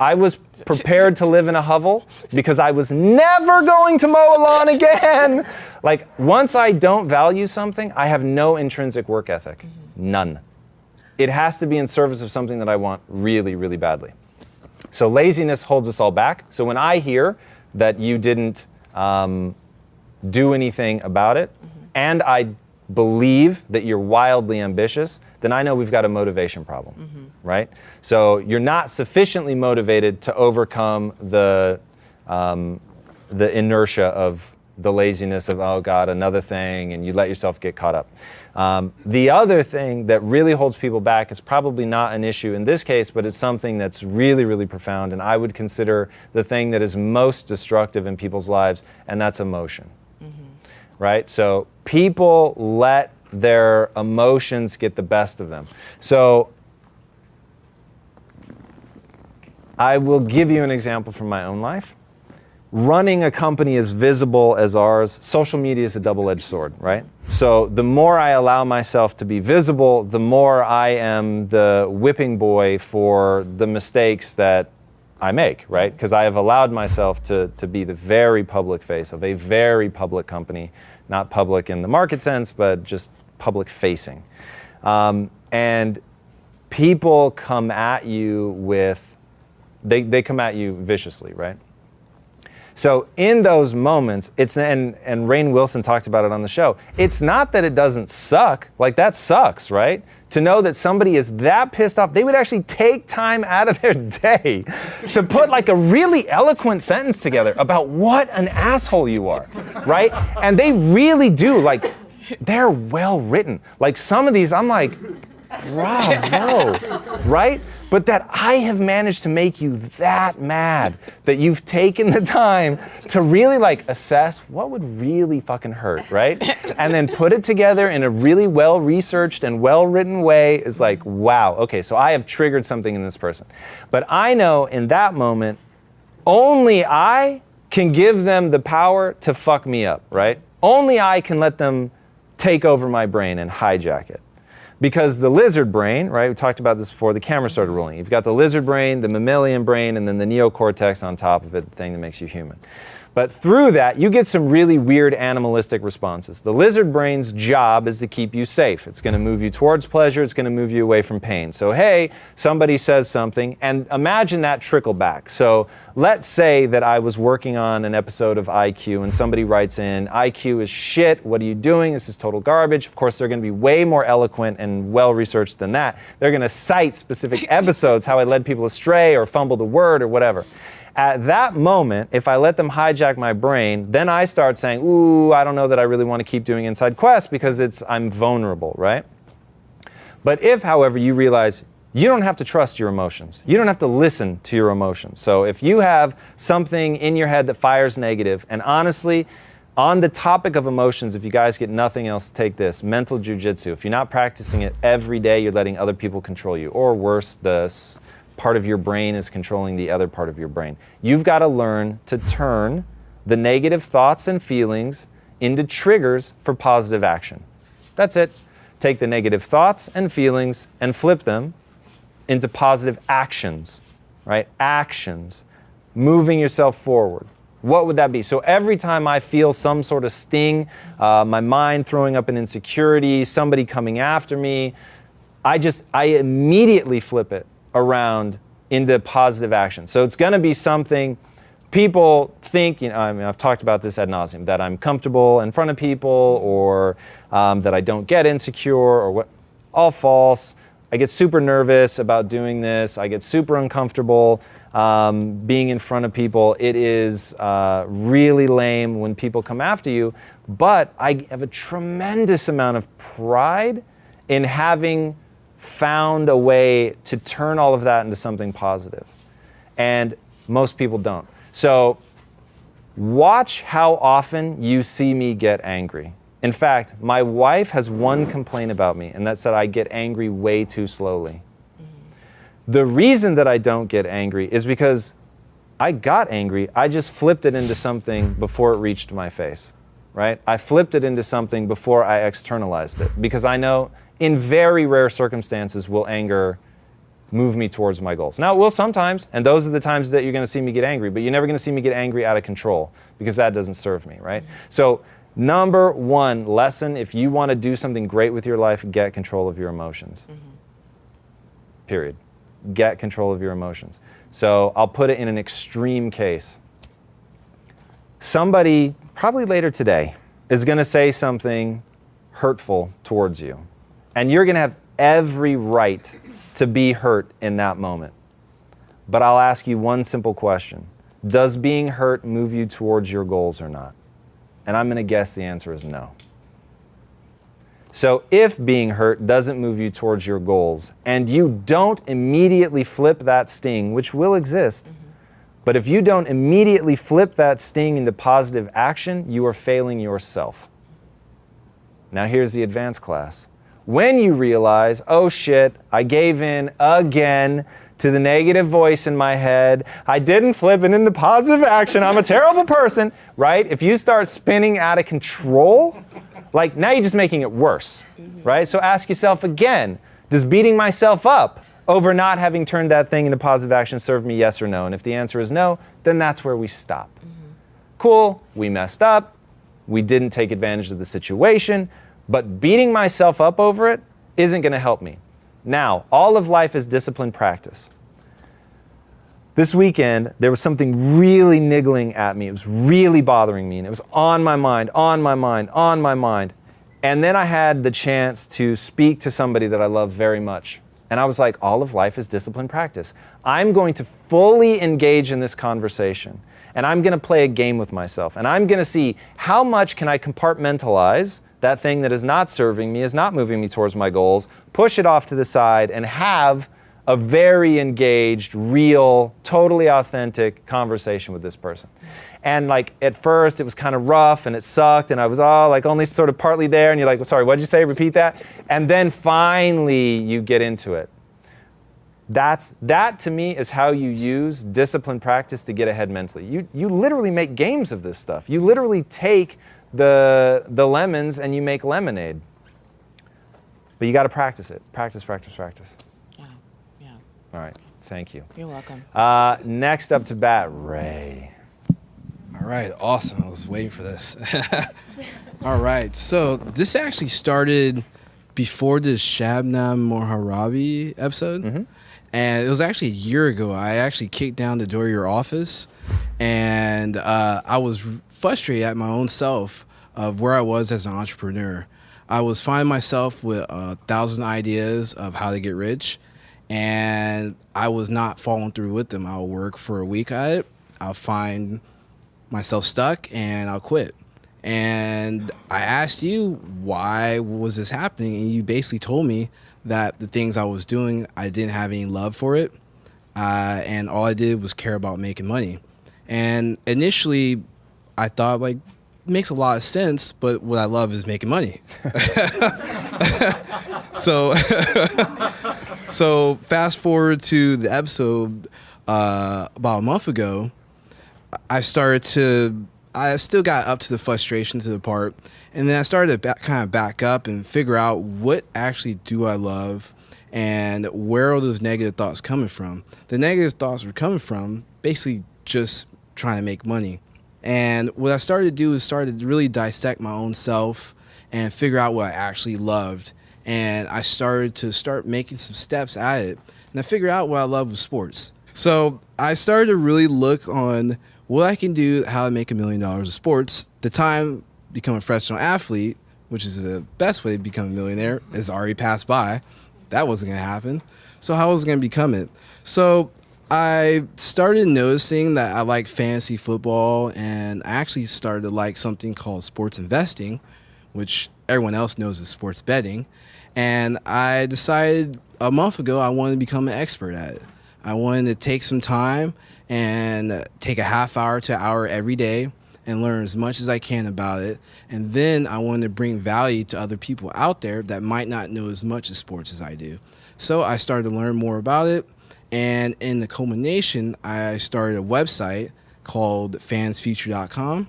S1: I was prepared to live in a hovel because I was never going to mow a lawn again. Like, once I don't value something, I have no intrinsic work ethic. None. It has to be in service of something that I want really, really badly. So laziness holds us all back. So when I hear that you didn't do anything about it, and I believe that you're wildly ambitious, then I know we've got a motivation problem, right? So you're not sufficiently motivated to overcome the inertia of the laziness of, oh God, another thing, and you let yourself get caught up. The other thing that really holds people back is probably not an issue in this case, but it's something that's really, really profound, and I would consider the thing that is most destructive in people's lives, and that's emotion, right? So people let their emotions get the best of them. So I will give you an example from my own life. Running a company as visible as ours, social media is a double-edged sword, right? So the more I allow myself to be visible, the more I am the whipping boy for the mistakes that I make, right? Because I have allowed myself to be the very public face of a very public company, not public in the market sense, but just public facing. And people come at you with, they come at you viciously, right? So in those moments, and Rainn Wilson talked about it on the show, it's not that it doesn't suck, like that sucks, right? To know that somebody is that pissed off, they would actually take time out of their day to put like a really eloquent sentence together about what an asshole you are, right? And they really do, like, they're well written. Like some of these, I'm like, bravo, right? But that I have managed to make you that mad that you've taken the time to really like assess what would really fucking hurt, right? And then put it together in a really well-researched and well-written way is like, wow, okay, so I have triggered something in this person. But I know in that moment, only I can give them the power to fuck me up, right? Only I can let them take over my brain and hijack it. Because the lizard brain, right, we talked about this before the camera started rolling. You've got the lizard brain, the mammalian brain, and then the neocortex on top of it, the thing that makes you human. But through that, you get some really weird animalistic responses. The lizard brain's job is to keep you safe. It's going to move you towards pleasure. It's going to move you away from pain. So, hey, somebody says something, and imagine that trickle back. So let's say that I was working on an episode of IQ, and somebody writes in, IQ is shit. What are you doing? This is total garbage. Of course, they're going to be way more eloquent and well-researched than that. They're going to cite specific episodes, how I led people astray or fumbled a word or whatever. At that moment, if I let them hijack my brain, then I start saying, ooh, I don't know that I really want to keep doing Inside Quest because I'm vulnerable, right? But if, however, you realize you don't have to trust your emotions. You don't have to listen to your emotions. So if you have something in your head that fires negative, and honestly, On the topic of emotions, if you guys get nothing else, take this. Mental jujitsu. If you're not practicing it every day, you're letting other people control you. Or worse, part of your brain is controlling the other part of your brain. You've got to learn to turn the negative thoughts and feelings into triggers for positive action. That's it. Take the negative thoughts and feelings and flip them into positive actions, right? Actions. Moving yourself forward. What would that be? So every time I feel some sort of sting, my mind throwing up an insecurity, somebody coming after me, I immediately flip it around into positive action. So it's going to be something people think, I've talked about this ad nauseum, that I'm comfortable in front of people, or that I don't get insecure, or what, all false. I get super nervous about doing this. I get super uncomfortable being in front of people. It is really lame when people come after you, but I have a tremendous amount of pride in having found a way to turn all of that into something positive. And most people don't. So watch how often you see me get angry. In fact, my wife has one complaint about me, and that's that I get angry way too slowly. The reason that I don't get angry is because I got angry, I just flipped it into something before it reached my face, right? I flipped it into something before I externalized it, because I know in very rare circumstances will anger move me towards my goals. Now, it will sometimes, and those are the times that you're going to see me get angry, but you're never going to see me get angry out of control, because that doesn't serve me, right? So number one lesson, if you want to do something great with your life, get control of your emotions. Period. Get control of your emotions. So I'll put it in an extreme case. Somebody, probably later today, is going to say something hurtful towards you. And you're going to have every right to be hurt in that moment. But I'll ask you one simple question. Does being hurt move you towards your goals or not? And I'm going to guess the answer is no. So if being hurt doesn't move you towards your goals, and you don't immediately flip that sting, which will exist, but if you don't immediately flip that sting into positive action, you are failing yourself. Now here's the advanced class. When you realize, oh shit, I gave in again to the negative voice in my head, I didn't flip it into positive action, I'm a terrible person, right? If you start spinning out of control, like now you're just making it worse, right? So ask yourself again, does beating myself up over not having turned that thing into positive action serve me, yes or no? And if the answer is no, then that's where we stop. Cool, we messed up, we didn't take advantage of the situation, but beating myself up over it isn't going to help me. Now, all of life is disciplined practice. This weekend, there was something really niggling at me. It was really bothering me, and it was on my mind. And then I had the chance to speak to somebody that I love very much. And I was like, all of life is disciplined practice. I'm going to fully engage in this conversation, and I'm going to play a game with myself, and I'm going to see how much can I compartmentalize that thing that is not serving me, is not moving me towards my goals, push it off to the side, and have a very engaged, real, totally authentic conversation with this person. And like at first it was kind of rough and it sucked and I was all like only sort of partly there and you're like, well, sorry, what'd you say? Repeat that. And then finally you get into it. That to me is how you use disciplined practice to get ahead mentally. You literally make games of this stuff. You literally take the lemons and you make lemonade. But you got to practice it. Practice.
S5: Yeah.
S1: All right. Thank you.
S5: You're welcome.
S1: Next up to bat, Ray.
S6: All right. Awesome. I was waiting for this. All right. So this actually started before the Shabnam Mogharabi episode.
S1: Mm-hmm.
S6: And it was actually a year ago. I actually kicked down the door of your office. And I was frustrated at my own self of where I was as an entrepreneur. I was finding myself with 1,000 ideas of how to get rich, and I was not following through with them. I'll work for a week at it, I'll find myself stuck, and I'll quit. And I asked you, why was this happening? And you basically told me that the things I was doing, I didn't have any love for it, and all I did was care about making money. And initially, I thought, like, makes a lot of sense, but what I love is making money. So, so fast forward to the episode about a month ago, I still got up to the frustration to the part, and then I started to kind of back up and figure out what actually do I love and where are those negative thoughts coming from. The negative thoughts were coming from basically just trying to make money. And what I started to do is started to really dissect my own self and figure out what I actually loved. And I started to making some steps at it. And I figured out what I love with sports. So I started to really look on what I can do, how to make $1 million in sports. The time become a professional athlete, which is the best way to become a millionaire, is already passed by. That wasn't going to happen. So how was I going to become it? So I started noticing that I like fantasy football, and I actually started to like something called sports investing, which everyone else knows is sports betting. And I decided a month ago I wanted to become an expert at it. I wanted to take some time and take a half hour to hour every day and learn as much as I can about it. And then I wanted to bring value to other people out there that might not know as much of sports as I do. So I started to learn more about it. And in the culmination, I started a website called fansfuture.com.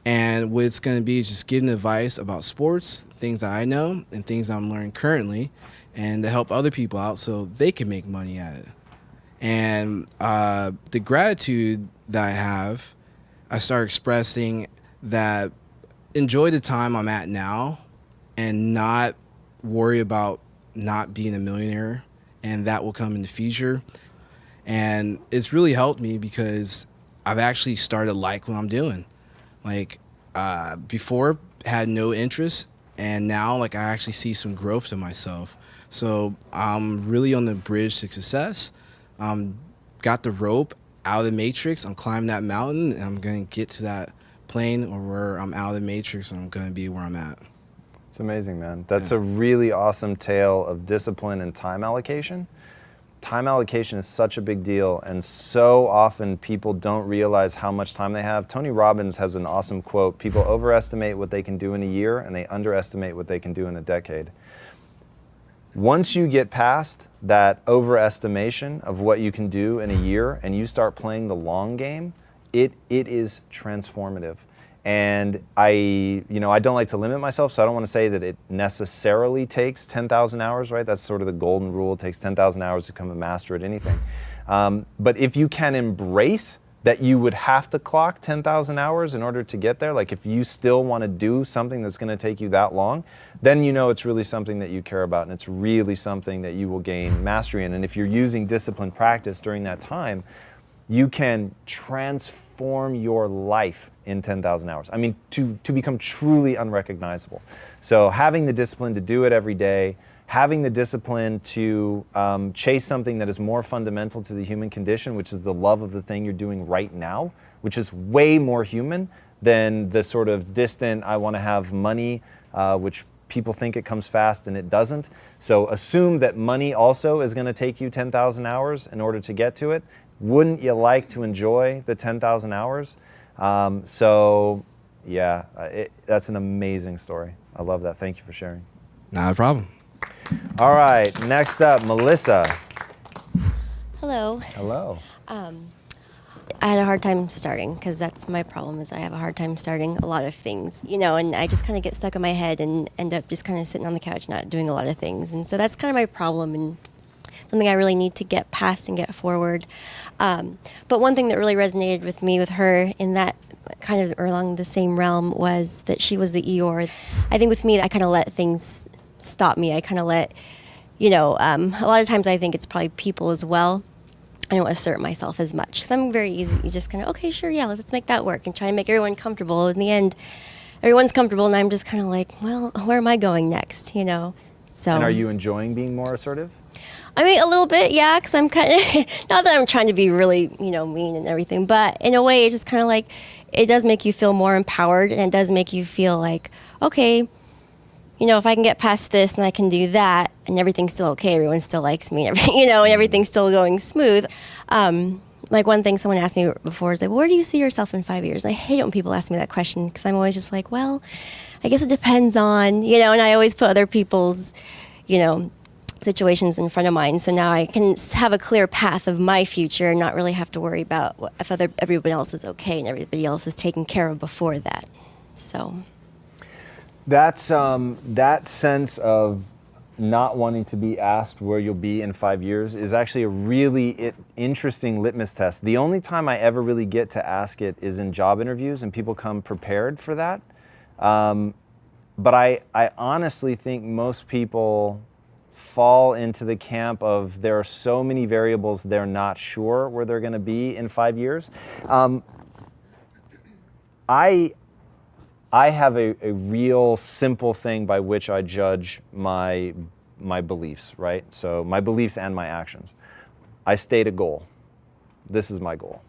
S6: And what it's going to be is just giving advice about sports, things that I know, and things I'm learning currently, and to help other people out so they can make money at it. And the gratitude that I have, I start expressing that enjoy the time I'm at now and not worry about not being a millionaire, and that will come in the future. And it's really helped me because I've actually started to like what I'm doing. Like before, had no interest, and now like I actually see some growth to myself. So I'm really on the bridge to success. Got the rope out of the matrix. I'm climbing that mountain, and I'm going to get to that plane or where I'm out of the matrix, and I'm going to be where I'm at.
S1: It's amazing, man. That's a really awesome tale of discipline and time allocation. Time allocation is such a big deal, and so often people don't realize how much time they have. Tony Robbins has an awesome quote: people overestimate what they can do in a year, and they underestimate what they can do in a decade. Once you get past that overestimation of what you can do in a year and you start playing the long game, it is transformative. And I don't like to limit myself, so I don't want to say that it necessarily takes 10,000 hours, right? That's sort of the golden rule. It takes 10,000 hours to become a master at anything. But if you can embrace that you would have to clock 10,000 hours in order to get there, like if you still want to do something that's going to take you that long, then you know it's really something that you care about, and it's really something that you will gain mastery in. And if you're using disciplined practice during that time, you can transform your life in 10,000 hours. I mean, to become truly unrecognizable. So having the discipline to do it every day, having the discipline to chase something that is more fundamental to the human condition, which is the love of the thing you're doing right now, which is way more human than the sort of distant, I want to have money, which people think it comes fast and it doesn't. So assume that money also is going to take you 10,000 hours in order to get to it. Wouldn't you like to enjoy the 10,000 hours? That's an amazing story. I love that. Thank you for sharing.
S6: Not a problem.
S1: All right, next up, Melissa.
S7: Hello.
S1: Hello.
S7: I had a hard time starting because that's my problem is I have a hard time starting a lot of things, and I just kind of get stuck in my head and end up just kind of sitting on the couch not doing a lot of things. And so that's kind of my problem and something I really need to get past and get forward. But one thing that really resonated with me with her in that kind of along the same realm was that she was the Eeyore. I think with me, I kind of let things stop me. I kind of let, a lot of times I think it's probably people as well. I don't assert myself as much because I'm very easy, just kind of, okay, sure, yeah, let's make that work and try and make everyone comfortable. In the end, everyone's comfortable and I'm just kind of like, well, where am I going next, So.
S1: And are you enjoying being more assertive?
S7: I mean, a little bit, yeah, because I'm kind of, not that I'm trying to be really, mean and everything, but in a way, it's just kind of like, it does make you feel more empowered, and it does make you feel like, okay, if I can get past this and I can do that, and everything's still okay, everyone still likes me, and everything's still going smooth. And like one thing someone asked me before is like, where do you see yourself in 5 years? I hate it when people ask me that question because I'm always just like, well, I guess it depends on, and I always put other people's, situations in front of mine. So now I can have a clear path of my future and not really have to worry about if everybody else is okay and everybody else is taken care of before that. So
S1: that's that sense of not wanting to be asked where you'll be in 5 years is actually a really interesting litmus test. The only time I ever really get to ask it is in job interviews, and people come prepared for that. But I honestly think most people fall into the camp of there are so many variables they're not sure where they're going to be in 5 years. I have a real simple thing by which I judge my beliefs, right? So my beliefs and my actions. I state a goal. This is my goal.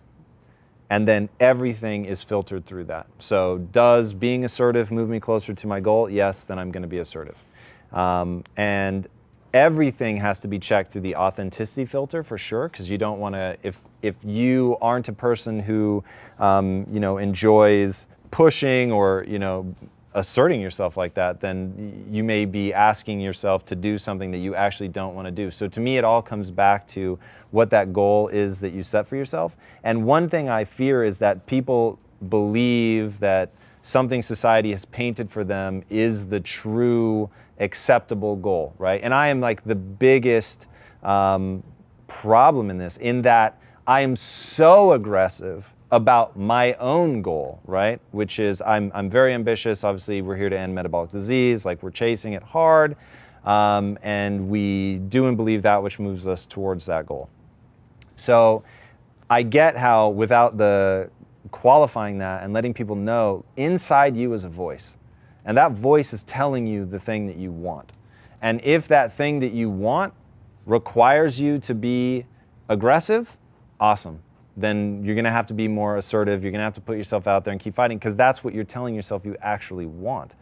S1: And then everything is filtered through that. So does being assertive move me closer to my goal? Yes, then I'm going to be assertive. And everything has to be checked through the authenticity filter for sure, because you don't want to, if you aren't a person who, enjoys pushing or, asserting yourself like that, then you may be asking yourself to do something that you actually don't want to do. So to me, it all comes back to what that goal is that you set for yourself. And one thing I fear is that people believe that something society has painted for them is the true acceptable goal, right? And I am like the biggest problem in this, in that I am so aggressive about my own goal, right? Which is I'm very ambitious. Obviously, we're here to end metabolic disease. Like, we're chasing it hard, and we do and believe that which moves us towards that goal. So I get how, without the qualifying that and letting people know, inside you is a voice, and that voice is telling you the thing that you want. And if that thing that you want requires you to be aggressive, awesome. Then you're going to have to be more assertive. You're going to have to put yourself out there and keep fighting, because that's what you're telling yourself you actually want.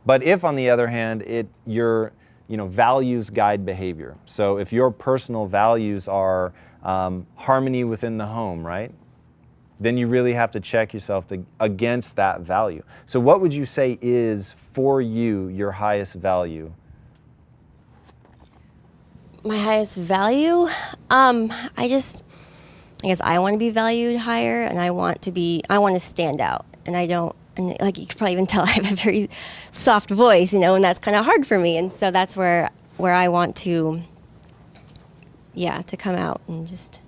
S1: But if, on the other hand, your values guide behavior. So if your personal values are harmony within the home, right? Then you really have to check yourself against that value. So what would you say is, for you, your highest value?
S7: my highest value, I guess I want to be valued higher, and I want to stand out, and I don't, and like you could probably even tell, I have a very soft voice, and that's kind of hard for me, and so that's where I want to come out and just.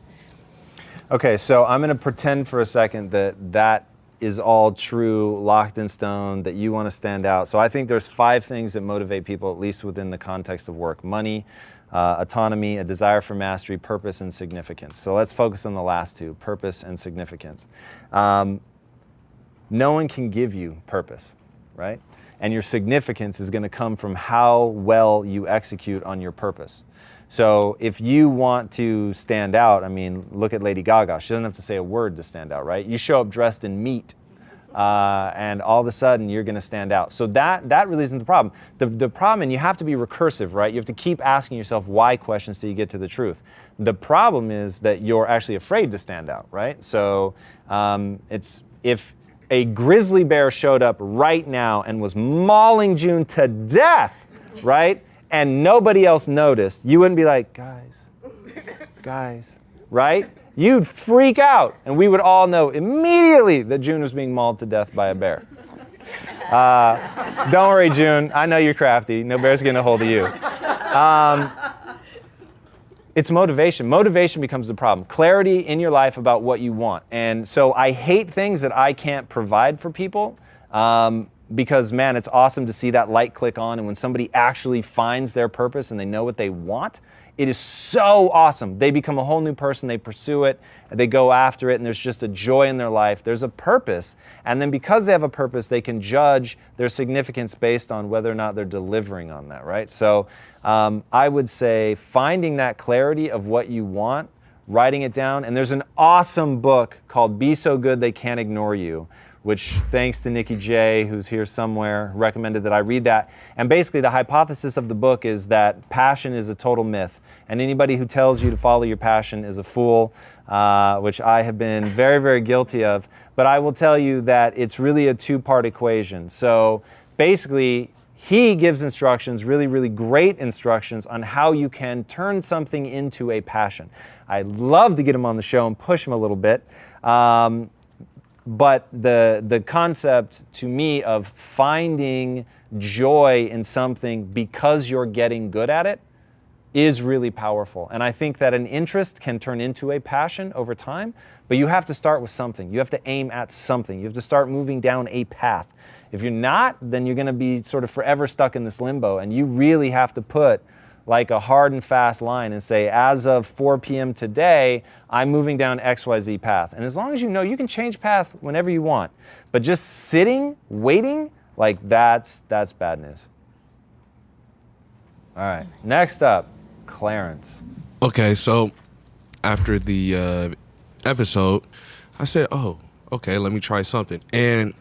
S1: Okay, so I'm going to pretend for a second that is all true, locked in stone, that you want to stand out. So I think there's 5 things that motivate people, at least within the context of work: money, autonomy, a desire for mastery, purpose, and significance. So let's focus on the last 2, purpose and significance. No one can give you purpose, right? And your significance is going to come from how well you execute on your purpose. So if you want to stand out, I mean, look at Lady Gaga. She doesn't have to say a word to stand out, right? You show up dressed in meat, and all of a sudden you're going to stand out. So that really isn't the problem. The problem, and you have to be recursive, right? You have to keep asking yourself why questions till you get to the truth. The problem is that you're actually afraid to stand out, right? So if a grizzly bear showed up right now and was mauling June to death, right? And nobody else noticed, you wouldn't be like, guys, right? You'd freak out, and we would all know immediately that June was being mauled to death by a bear. Don't worry, June. I know you're crafty. No bear's getting a hold of you. It's motivation. Motivation becomes the problem. Clarity in your life about what you want. And so I hate things that I can't provide for people. Because, man, it's awesome to see that light click on, and when somebody actually finds their purpose and they know what they want, it is so awesome. They become a whole new person, they pursue it, they go after it, and there's just a joy in their life. There's a purpose, and then because they have a purpose, they can judge their significance based on whether or not they're delivering on that, right? So I would say finding that clarity of what you want writing it down. And there's an awesome book called Be So Good They Can't Ignore You, which, thanks to Nikki J, who's here somewhere, recommended that I read that. And basically the hypothesis of the book is that passion is a total myth. And anybody who tells you to follow your passion is a fool, which I have been very, very guilty of. But I will tell you that it's really a two-part equation. So basically, he gives instructions, really, really great instructions on how you can turn something into a passion. I'd love to get him on the show and push him a little bit. But the concept to me of finding joy in something because you're getting good at it is really powerful. And I think that an interest can turn into a passion over time, but you have to start with something. You have to aim at something. You have to start moving down a path. If you're not, then you're gonna be sort of forever stuck in this limbo, and you really have to put like a hard and fast line and say, as of 4 p.m. today, I'm moving down XYZ path. And as long as you know, you can change path whenever you want. But just sitting, waiting, like that's bad news. All right, next up, Clarence.
S8: Okay, so after the episode, I said, oh, okay, let me try something. And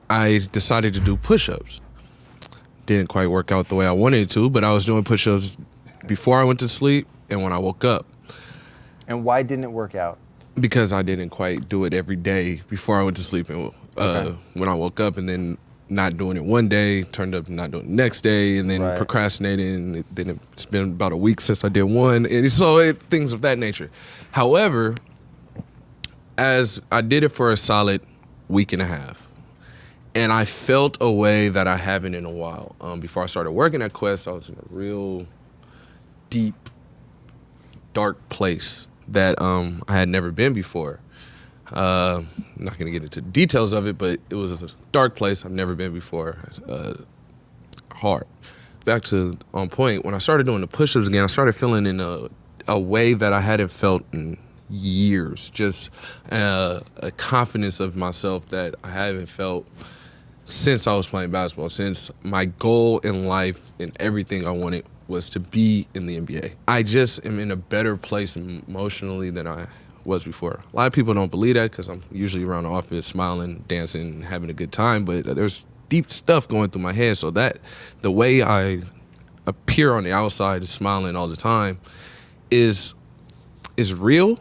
S8: I decided to do push-ups. Didn't quite work out the way I wanted it to, but I was doing push-ups before I went to sleep and when I woke up.
S1: And why didn't it work out?
S8: Because I didn't quite do it every day before I went to sleep and when I woke up, and then not doing it one day, turned up not doing it the next day, and then procrastinating, and then it's been about a week since I did one, and so things of that nature. However, as I did it for a solid week and a half, and I felt a way that I haven't in a while. Before I started working at Quest, I was in a real deep, dark place that I had never been before. I'm not going to get into the details of it, but it was a dark place I've never been before. Hard. Back to on point, when I started doing the push-ups again, I started feeling in a way that I hadn't felt in years. Just a confidence of myself that I haven't felt since I was playing basketball, since my goal in life and everything I wanted was to be in the NBA. I just am in a better place emotionally than I was before. A lot of people don't believe that because I'm usually around the office smiling, dancing, having a good time, but there's deep stuff going through my head, so that the way I appear on the outside smiling all the time is real,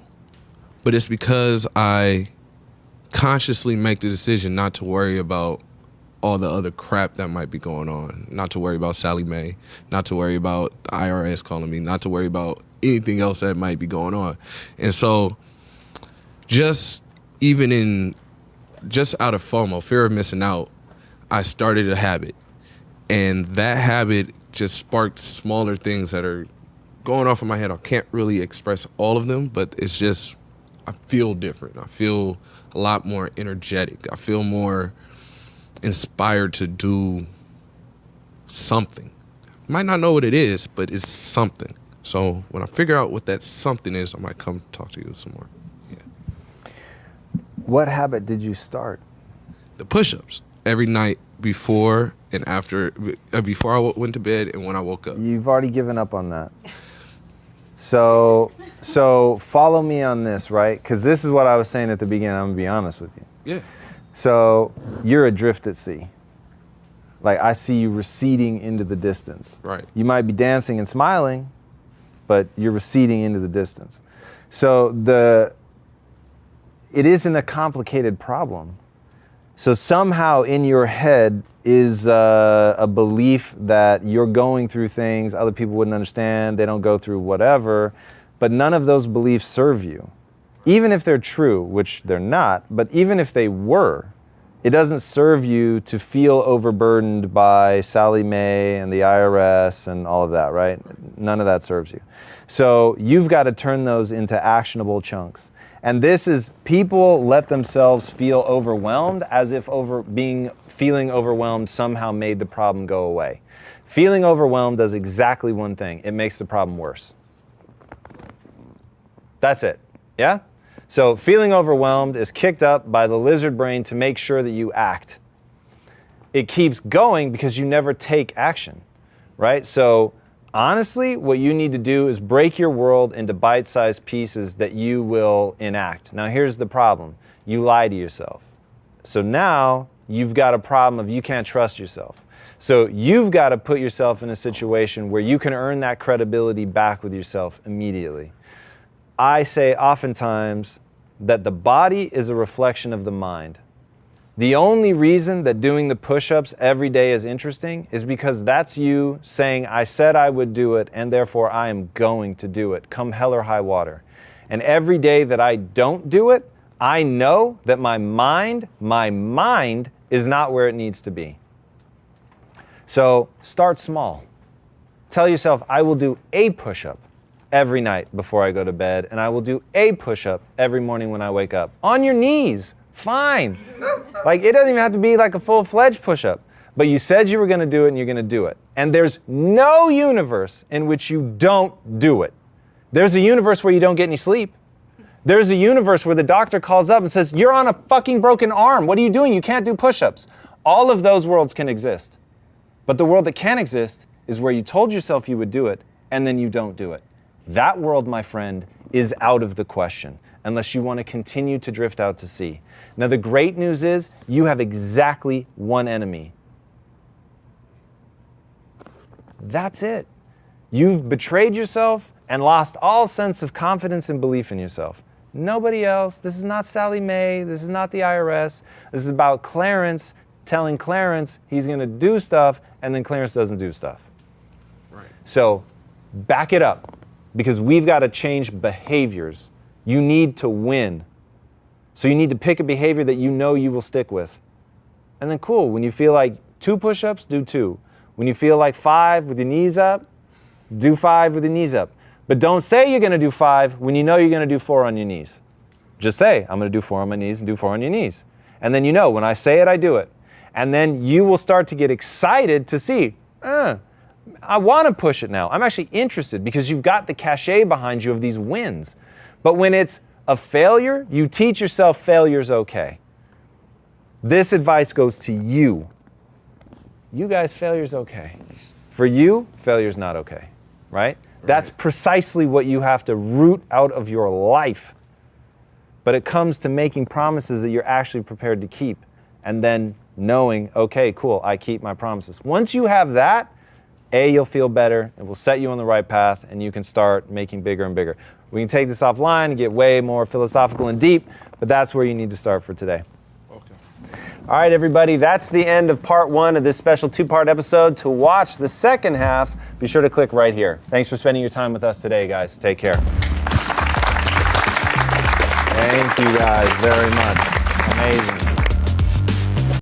S8: but it's because I consciously make the decision not to worry about all the other crap that might be going on, not to worry about Sally Mae, not to worry about the IRS calling me, not to worry about anything else that might be going on. And so just out of FOMO, fear of missing out, I started a habit. And that habit just sparked smaller things that are going off in my head. I can't really express all of them, but it's just, I feel different. I feel a lot more energetic. I feel more inspired to do something. Might not know what it is, but it's something. So when I figure out what that something is, I might come talk to you some more. Yeah.
S1: What habit did you start?
S8: The push-ups every night before and after, before I went to bed and when I woke up.
S1: You've already given up on that. So follow me on this, right? Because this is what I was saying at the beginning. I'm gonna be honest with you.
S8: Yeah.
S1: So you're adrift at sea. Like, I see you receding into the distance.
S8: Right.
S1: You might be dancing and smiling, but you're receding into the distance. So it isn't a complicated problem. So somehow in your head is a belief that you're going through things other people wouldn't understand, they don't go through whatever, but none of those beliefs serve you. Even if they're true, which they're not, but even if they were, it doesn't serve you to feel overburdened by Sally Mae and the IRS and all of that, right? None of that serves you. So you've got to turn those into actionable chunks. And this is, people let themselves feel overwhelmed as if feeling overwhelmed somehow made the problem go away. Feeling overwhelmed does exactly one thing. It makes the problem worse. That's it, yeah? So feeling overwhelmed is kicked up by the lizard brain to make sure that you act. It keeps going because you never take action, right? So Honestly, what you need to do is break your world into bite-sized pieces that you will enact. Now, here's the problem. You lie to yourself. So now you've got a problem of you can't trust yourself. So you've got to put yourself in a situation where you can earn that credibility back with yourself immediately. I say oftentimes that the body is a reflection of the mind. The only reason that doing the push-ups every day is interesting is because that's you saying, I said I would do it, and therefore I am going to do it, come hell or high water. And every day that I don't do it, I know that my mind is not where it needs to be. So start small. Tell yourself, I will do a push-up every night before I go to bed, and I will do a push-up every morning when I wake up. On your knees. Fine. Like, it doesn't even have to be like a full-fledged push-up. But you said you were going to do it, and you're going to do it. And there's no universe in which you don't do it. There's a universe where you don't get any sleep. There's a universe where the doctor calls up and says, you're on a fucking broken arm. What are you doing? You can't do push-ups. All of those worlds can exist. But the world that can exist is where you told yourself you would do it, and then you don't do it. That world, my friend, is out of the question, unless you want to continue to drift out to sea. Now, the great news is you have exactly one enemy. That's it. You've betrayed yourself and lost all sense of confidence and belief in yourself. Nobody else. This is not Sally Mae. This is not the IRS. This is about Clarence telling Clarence he's going to do stuff, and then Clarence doesn't do stuff.
S6: Right.
S1: So back it up, because we've got to change behaviors. You need to win. So you need to pick a behavior that you know you will stick with. And then cool, when you feel like 2 push-ups, do 2. When you feel like 5 with your knees up, do 5 with your knees up. But don't say you're going to do 5 when you know you're going to do 4 on your knees. Just say, I'm going to do 4 on my knees and do 4 on your knees. And then you know, when I say it, I do it. And then you will start to get excited to see, I want to push it now. I'm actually interested because you've got the cachet behind you of these wins. But when it's a failure, you teach yourself failure's okay. This advice goes to you. You guys, failure's okay. For you, failure's not okay, right? That's precisely what you have to root out of your life. But it comes to making promises that you're actually prepared to keep, and then knowing, okay, cool, I keep my promises. Once you have that, you'll feel better, it will set you on the right path, and you can start making bigger and bigger. We can take this offline and get way more philosophical and deep, but that's where you need to start for today.
S6: Okay.
S1: All right, everybody, that's the end of part 1 of this special 2-part episode. To watch the second half, be sure to click right here. Thanks for spending your time with us today, guys. Take care. Thank you guys very much. Amazing.